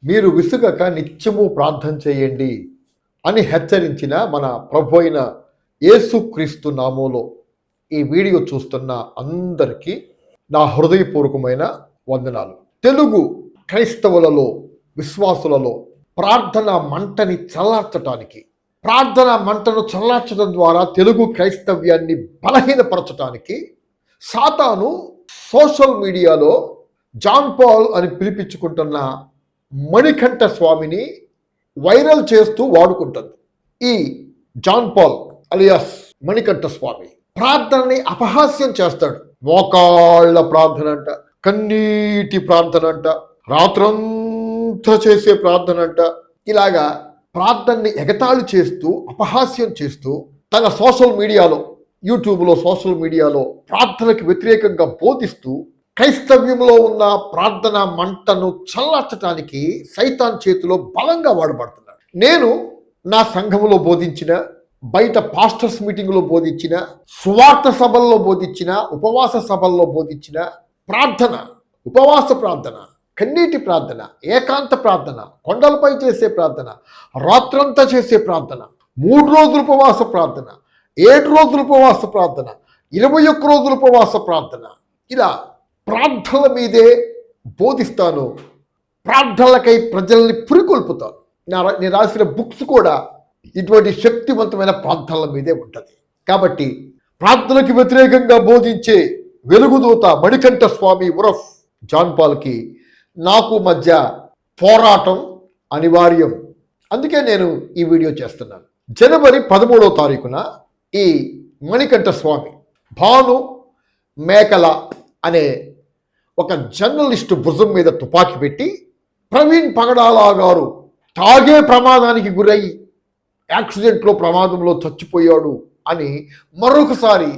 మీరు విసుగక నిత్యము ప్రార్థన చేయండి అని హెచ్చరించిన మన ప్రభు అయిన యేసుక్రీస్తు నామములో ఈ వీడియో చూస్తున్న అందరికీ నా హృదయపూర్వకమైన వందనాలు. తెలుగు క్రైస్తవులలో, విశ్వాసులలో ప్రార్థన మంటని చల్లార్చటానికి, ప్రార్థన మంటను చల్లార్చడం ద్వారా తెలుగు క్రైస్తవ్యాన్ని బలహీనపరచటానికి సాతాను సోషల్ మీడియాలో జాన్ పాల్ అని పిలిపించుకుంటున్న మణికంఠ స్వామిని వైరల్ చేస్తూ వాడుకుంటుంది. ఈ జాన్ పాల్ అలియాస్ మణికంఠ స్వామి ప్రార్థనని అపహాస్యం చేస్తాడు. మోకాళ్ళ ప్రార్థన అంట, కన్నీటి ప్రార్థన అంట, రాత్రంతా చేసే ప్రార్థన అంట, ఇలాగా ప్రార్థనని ఎగతాళి చేస్తూ అపహాస్యం చేస్తూ తన సోషల్ మీడియాలో, యూట్యూబ్లో, సోషల్ మీడియాలో ప్రార్థనకు వ్యతిరేకంగా బోధిస్తూ క్రైస్తవ్యంలో ఉన్న ప్రార్థన మంటను చల్లార్చడానికి సైతాన్ చేతిలో బలంగా వాడబడుతున్నాడు. నేను నా సంఘములో బోధించిన, బయట పాస్టర్స్ మీటింగ్లో బోధించిన, సువార్త సభల్లో బోధించిన, ఉపవాస సభల్లో బోధించిన ప్రార్థన, ఉపవాస ప్రార్థన, కన్నీటి ప్రార్థన, ఏకాంత ప్రార్థన, కొండలపై చేసే ప్రార్థన, రాత్రంతా చేసే ప్రార్థన, 3 రోజుల ఉపవాస ప్రార్థన, 7 రోజుల ఉపవాస ప్రార్థన, 21 రోజుల ఉపవాస ప్రార్థన, ఇలా ప్రార్థనల మీదే బోధిస్తాను. ప్రార్థనలకై ప్రజల్ని పురికొల్పుతాను. నేను రాసిన బుక్స్ కూడా ఇటువంటి శక్తివంతమైన ప్రార్థనల మీదే ఉంటుంది. కాబట్టి ప్రార్థనలకు వ్యతిరేకంగా బోధించే వెలుగుదూత మణికంఠ స్వామి ఉరఫ్ జాన్ పాల్కి నాకు మధ్య పోరాటం అనివార్యం. అందుకే నేను ఈ వీడియో చేస్తున్నాను. జనవరి 13వ తారీఖున ఈ మణికంఠ స్వామి భాను మేకల అనే ఒక జర్నలిస్టు భుజం మీద తుపాకీ పెట్టి ప్రవీణ్ పగడాలా గారు తాగే ప్రమాదానికి గురై యాక్సిడెంట్లో, ప్రమాదంలో చచ్చిపోయాడు అని మరొకసారి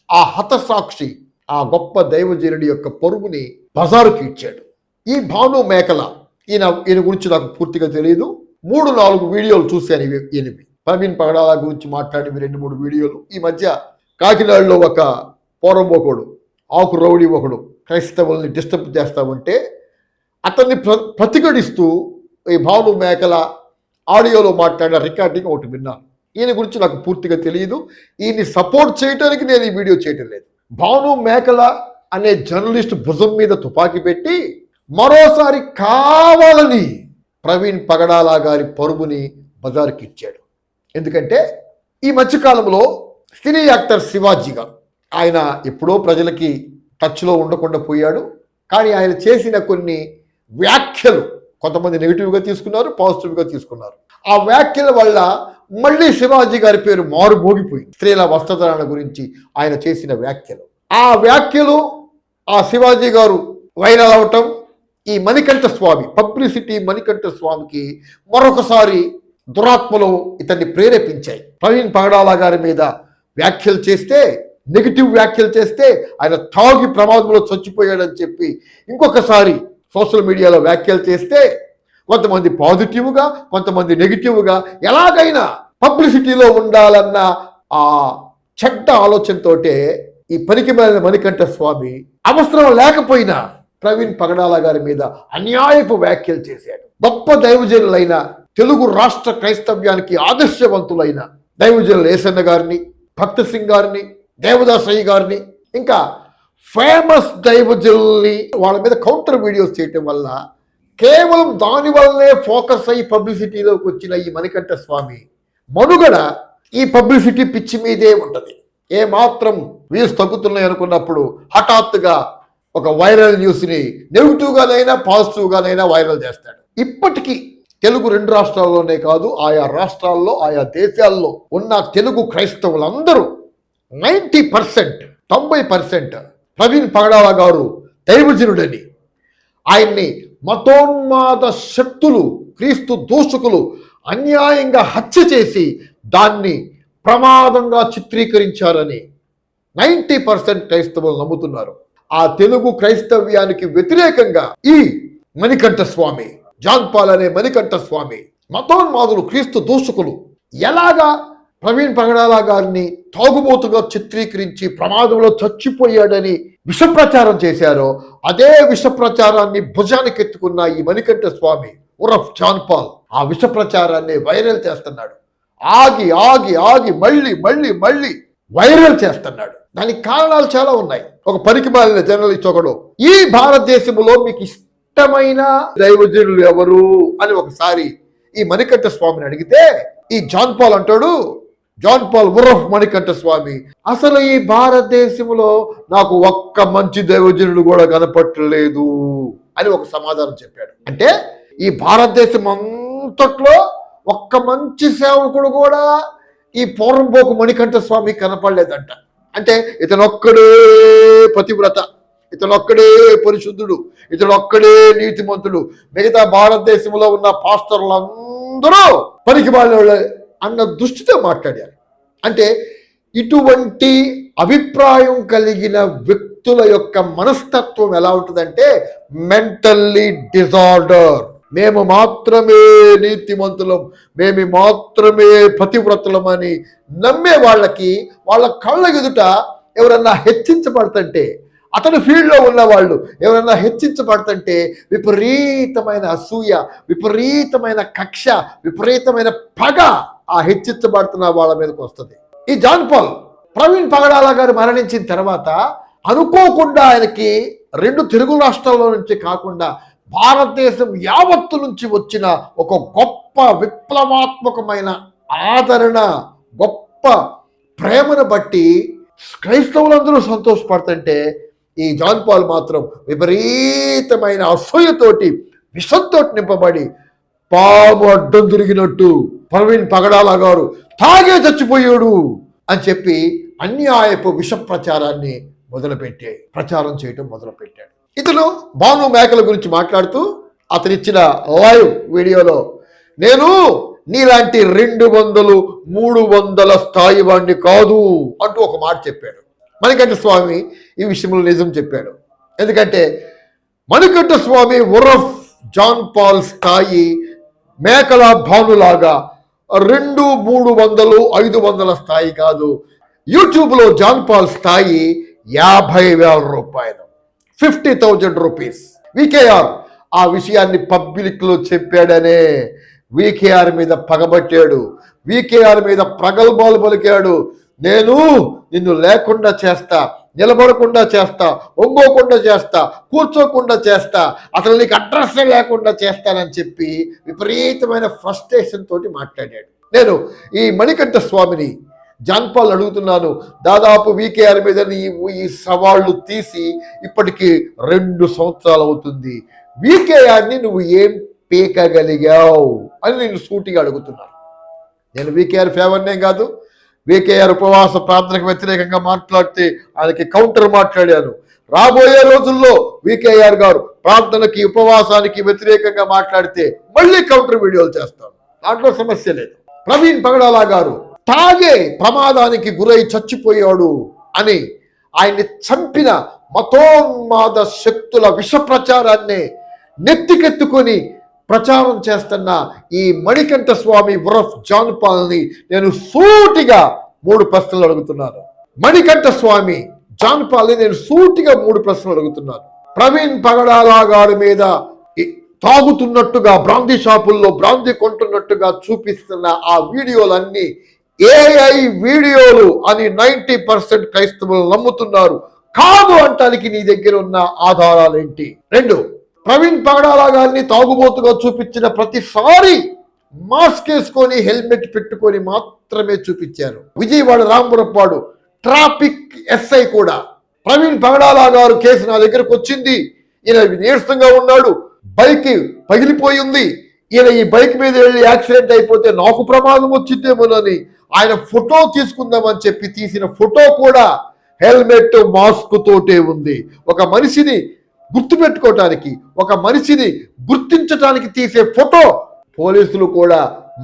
ఆ హతసాక్షి, ఆ గొప్ప దైవజనుడి యొక్క పరుగుని బజారుకి ఇచ్చాడు. ఈ భాను మేకల ఈయన గురించి నాకు పూర్తిగా తెలియదు. 3-4 వీడియోలు చూశాను ఈయనవి. ప్రవీణ్ పగడాలా గురించి మాట్లాడినవి 2-3 వీడియోలు. ఈ మధ్య కాకినాడలో ఒక పోరంబోకుడు, ఆకు రౌడీ ఒకడు క్రైస్తవుల్ని డిస్టర్బ్ చేస్తూ ఉంటే అతన్ని ప్రతిఘటిస్తూ ఈ భాను మేకల ఆడియోలో మాట్లాడిన రికార్డింగ్ ఒకటి విన్నాను. ఈయన గురించి నాకు పూర్తిగా తెలియదు. ఈయన్ని సపోర్ట్ చేయడానికి నేను ఈ వీడియో చేయటం లేదు. భాను మేకల అనే జర్నలిస్ట్ భుజం మీద తుపాకీ పెట్టి మరోసారి కావాలని ప్రవీణ్ పగడాలా గారి పరుగుని బజారుకి ఇచ్చాడు. ఎందుకంటే ఈ మధ్యకాలంలో సినీ యాక్టర్ శివాజీ గారు, ఆయన ఎప్పుడో ప్రజలకి టచ్లో ఉండకుండా పోయాడు. కానీ ఆయన చేసిన కొన్ని వ్యాఖ్యలు కొంతమంది నెగిటివ్గా తీసుకున్నారు, పాజిటివ్గా తీసుకున్నారు. ఆ వ్యాఖ్యల వల్ల మళ్ళీ శివాజీ గారి పేరు మారుమోగిపోయింది. స్త్రీల వస్త్రధారణ గురించి ఆయన చేసిన వ్యాఖ్యలు, ఆ వ్యాఖ్యలు ఆ శివాజీ గారు వైరల్ అవటం ఈ మణికంఠ స్వామి, పబ్లిసిటీ మణికంఠ స్వామికి మరొకసారి దురాత్మలో ఇతన్ని ప్రేరేపించాయి. ప్రవీణ్ పగడాలా గారి మీద వ్యాఖ్యలు చేస్తే, నెగిటివ్ వ్యాఖ్యలు చేస్తే ఆయన తాగి ప్రమాదంలో చచ్చిపోయాడని చెప్పి ఇంకొకసారి సోషల్ మీడియాలో వ్యాఖ్యలు చేస్తే కొంతమంది పాజిటివ్గా, కొంతమంది నెగిటివ్గా, ఎలాగైనా పబ్లిసిటీలో ఉండాలన్న ఆ చెడ్డ ఆలోచనతోటే ఈ పనికిమాలిన మణికంఠ స్వామి అవసరం లేకపోయినా ప్రవీణ్ పగడాలా గారి మీద అన్యాయపు వ్యాఖ్యలు చేశాడు. గొప్ప దైవజనులైన, తెలుగు రాష్ట్ర క్రైస్తవ్యానికి ఆదర్శవంతులైన దైవజనులు ఏసన్న గారిని, భక్త సింగ్ గారిని, దేవదాసయ్య గారిని, ఇంకా ఫేమస్ దైవజనుల్ని వాళ్ళ మీద కౌంటర్ వీడియోస్ చేయటం వల్ల కేవలం దాని వల్లనే ఫోకస్ అయ్యి పబ్లిసిటీలోకి వచ్చిన ఈ మణికంఠ స్వామి మనుగడ ఈ పబ్లిసిటీ పిచ్చి మీదే ఉంటుంది. ఏమాత్రం వ్యూస్ తగ్గుతున్నాయి అనుకున్నప్పుడు హఠాత్తుగా ఒక వైరల్ న్యూస్ని నెగిటివ్గానైనా పాజిటివ్గానైనా వైరల్ చేస్తాడు. ఇప్పటికీ తెలుగు 2 రాష్ట్రాల్లోనే కాదు, ఆయా రాష్ట్రాల్లో, ఆయా దేశాల్లో ఉన్న తెలుగు క్రైస్తవులందరూ 90% ప్రవీణ్ పగడాలా గారు దైవజనుడని, ఆయన్ని మతోన్మాద శక్తులు, క్రీస్తు దూషకులు అన్యాయంగా హత్య చేసి దాన్ని ప్రమాదంగా చిత్రీకరించారని 90% క్రైస్తవులు నమ్ముతున్నారు. ఆ తెలుగు క్రైస్తవ్యానికి వ్యతిరేకంగా ఈ మణికంఠ స్వామి, జాన్ పాల్ అనే మణికంఠ స్వామి, మతోన్మాదులు, క్రీస్తు దూషకులు ఎలాగా ప్రవీణ్ పగడాలా గారిని తాగుబోతుగా చిత్రీకరించి ప్రమాదంలో చచ్చిపోయాడని విషప్రచారం చేశారో అదే విషప్రచారాన్ని భుజానికెత్తుకున్న ఈ మణికంఠ స్వామి ఉరఫ్ జాన్ పాల్ ఆ విష ప్రచారాన్ని వైరల్ చేస్తున్నాడు. ఆగి ఆగి ఆగి మళ్ళీ మళ్ళీ మళ్ళీ వైరల్ చేస్తున్నాడు. దానికి కారణాలు చాలా ఉన్నాయి. ఒక పనికిమాలిన జర్నలిస్ట్ ఒకడు, ఈ భారతదేశంలో మీకు ఇష్టమైన దైవజనులు ఎవరు అని ఒకసారి ఈ మణికంఠ స్వామిని అడిగితే ఈ జాన్ పాల్ అంటాడు, జాన్ పాల్ ఉరఫ్ మణికంఠ స్వామి, అసలు ఈ భారతదేశంలో నాకు ఒక్క మంచి దైవజనుడు కూడా కనపట్టలేదు అని ఒక సమాధానం చెప్పాడు. అంటే ఈ భారతదేశం అంతట్లో ఒక్క మంచి సేవకుడు కూడా ఈ పూర్వంపోకు మణికంఠ స్వామి కనపడలేదంట. అంటే ఇతనొక్కడే పతివ్రత, ఇతనొక్కడే పరిశుద్ధుడు, ఇతనొక్కడే నీతిమంతుడు, మిగతా భారతదేశంలో ఉన్న పాస్టర్లందరూ పనికి వాళ్ళ అన్న దృష్టితో మాట్లాడారు. అంటే ఇటువంటి అభిప్రాయం కలిగిన వ్యక్తుల యొక్క మనస్తత్వం ఎలా ఉంటుందంటే మెంటల్లీ డిజార్డర్. మేము మాత్రమే నీతిమంతులం, మేము మాత్రమే పతివ్రతులమని నమ్మే వాళ్ళకి వాళ్ళ కళ్ళ ఎదుట ఎవరన్నా హెచ్చించబడుతుంటే, అతని ఫీల్డ్లో ఉన్న వాళ్ళు ఎవరన్నా హెచ్చించబడుతుంటే విపరీతమైన అసూయ, విపరీతమైన కక్ష, విపరీతమైన పగ ఆ హెచ్చించబడుతున్న వాళ్ళ మీదకి వస్తుంది. ఈ జాన్ పాల్ ప్రవీణ్ పగడాల గారు మరణించిన తర్వాత అనుకోకుండా ఆయనకి 2 తెలుగు రాష్ట్రాల్లో నుంచి కాకుండా భారతదేశం యావత్తు నుంచి వచ్చిన ఒక గొప్ప విప్లవాత్మకమైన ఆదరణ, గొప్ప ప్రేమను బట్టి క్రైస్తవులందరూ సంతోషపడుతుంటే ఈ జాన్ పాల్ మాత్రం విపరీతమైన అసూయతోటి, విషంతో నింపబడి పాము అడ్డం తిరిగినట్టు ప్రవీణ్ పగడాల గారు తాగే చచ్చిపోయాడు అని చెప్పి అన్యాయపు విష ప్రచారాన్ని ప్రచారం చేయటం మొదలుపెట్టాడు. ఇతను భాను మేకల గురించి మాట్లాడుతూ అతనిచ్చిన లైవ్ వీడియోలో నేను నీలాంటి 200, 300 స్థాయి వాడిని కాదు అంటూ ఒక మాట చెప్పాడు. మణికంఠ స్వామి ఈ విషయంలో నిజం చెప్పాడు. ఎందుకంటే మణికంఠ స్వామి ఉరఫ్ జాన్ పాల్ స్థాయి మేకల భానులాగా 200, 300, 500 స్థాయి కాదు. యూట్యూబ్లో జాన్ పాల్ స్థాయి 50,000 రూపాయలు, 50,000 రూపీస్. వికేఆర్ ఆ విషయాన్ని పబ్లిక్ లో చెప్పాడనే వికేఆర్ మీద పగబట్టాడు, వికేఆర్ మీద ప్రగల్భాలు పలికాడు. నేను నిన్ను లేకుండా చేస్తా, నిలబడకుండా చేస్తా, ఒంగోకుండా చేస్తా, కూర్చోకుండా చేస్తా, అసలు నీకు అడ్రస్ లేకుండా చేస్తానని చెప్పి విపరీతమైన ఫ్రస్ట్రేషన్ తోటి మాట్లాడాడు. నేను ఈ మణికంఠ స్వామిని జాన్ పాల్ అడుగుతున్నాను, దాదాపు వికేఆర్ మీద ఈ సవాళ్లు తీసి ఇప్పటికి 2 సంవత్సరాలు అవుతుంది, వికేఆర్ని నువ్వు ఏం పీకగలిగావు అని నేను సూటిగా అడుగుతున్నాను. నేను వికేఆర్ ఫేవర్నే కాదు, వికేఆర్ ఉపవాస ప్రార్థనకు వ్యతిరేకంగా మాట్లాడితే ఆయనకి కౌంటర్ మాట్లాడాను. రాబోయే రోజుల్లో వికేఆర్ గారు ప్రార్థనకి, ఉపవాసానికి వ్యతిరేకంగా మాట్లాడితే మళ్ళీ కౌంటర్ వీడియోలు చేస్తాను, దాంట్లో సమస్య లేదు. ప్రవీణ్ పగడాల గారు తాగే ప్రమాదానికి గురై చచ్చిపోయాడు అని ఆయన్ని చంపిన మతోన్మాద శక్తుల విష ప్రచారాన్ని నెత్తికెత్తుకొని ప్రచారం చేస్తున్న ఈ మణికంఠ స్వామి ఉరఫ్ జాన్ పాల్ని నేను సూటిగా 3 ప్రశ్నలు అడుగుతున్నాను. మణికంఠ స్వామి జాన్ పాల్ని నేను సూటిగా 3 ప్రశ్నలు అడుగుతున్నాను. ప్రవీణ్ పగడాల గారి మీద తాగుతున్నట్టుగా, బ్రాందీ షాపుల్లో బ్రాందీ కొంటున్నట్టుగా చూపిస్తున్న ఆ వీడియోలన్నీ ఏఐ వీడియోలు అని 90% క్రైస్తవులు నమ్ముతున్నారు. కాదు అంటానికి నీ దగ్గర ఉన్న ఆధారాలు ఏంటి? 2, ప్రవీణ్ పగడాల గారిని తాగుబోతుగా చూపించిన ప్రతిసారి మాస్క్ వేసుకొని హెల్మెట్ పెట్టుకొని మాత్రమే చూపించారు. విజయవాడ రాంపురపాడు ట్రాఫిక్ ఎస్ఐ కూడా ప్రవీణ్ పగడాల గారు కేసు నా దగ్గరకు వచ్చింది, ఈయన నీరసంగా ఉన్నాడు, బైక్ పగిలిపోయింది, ఈయన ఈ బైక్ మీద వెళ్ళి యాక్సిడెంట్ అయిపోతే నాకు ప్రమాదం వచ్చిందేమోనని ఆయన ఫోటో తీసుకుందామని చెప్పి తీసిన ఫోటో కూడా హెల్మెట్, మాస్క్ తోటే ఉంది. ఒక మనిషిని గుర్తుపెట్టుకోవటానికి, ఒక మనిషిని గుర్తించటానికి తీసే ఫోటో పోలీసులు కూడా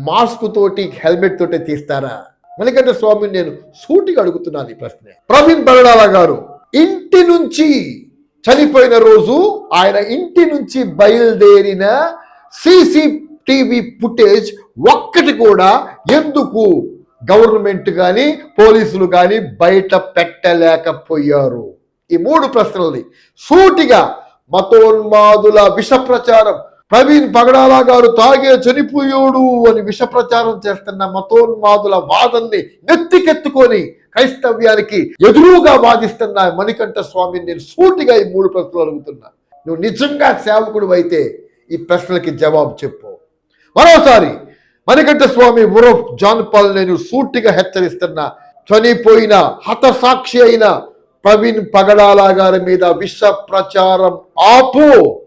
మాస్క్ తోటి, హెల్మెట్ తోటే తీస్తారా? మణికంఠ స్వామిని నేను సూటిగా అడుగుతున్నాను ఈ ప్రశ్న. ప్రవీణ్ పగడాల గారు ఇంటి నుంచి చనిపోయిన రోజు ఆయన ఇంటి నుంచి బయలుదేరిన CCTV ఫుటేజ్ ఒక్కటి కూడా ఎందుకు గవర్నమెంట్ కానీ పోలీసులు కానీ బయట పెట్టలేకపోయారు? ఈ 3 ప్రశ్నల్ని సూటిగా మతోన్మాదుల విష ప్రచారం, ప్రవీణ్ పగడాల గారు తాగే చనిపోయాడు అని విష ప్రచారం చేస్తున్న మతోన్మాదుల వాదన్ని నెత్తికెత్తుకొని క్రైస్తవ్యానికి ఎదురుగా వాదిస్తున్న మణికంఠ స్వామిని నేను సూటిగా ఈ 3 ప్రశ్నలు అడుగుతున్నా. నువ్వు నిజంగా సేవకుడు అయితే ఈ ప్రశ్నలకి జవాబు చెప్పు. మరోసారి మణికంఠ స్వామి ఉరఫ్ జాన్ పాల్ నేను సూటిగా హెచ్చరిస్తున్నా, చనిపోయిన హతసాక్షి అయిన ప్రవీణ్ పగడాల గారి మీద విష ప్రచారం ఆపు.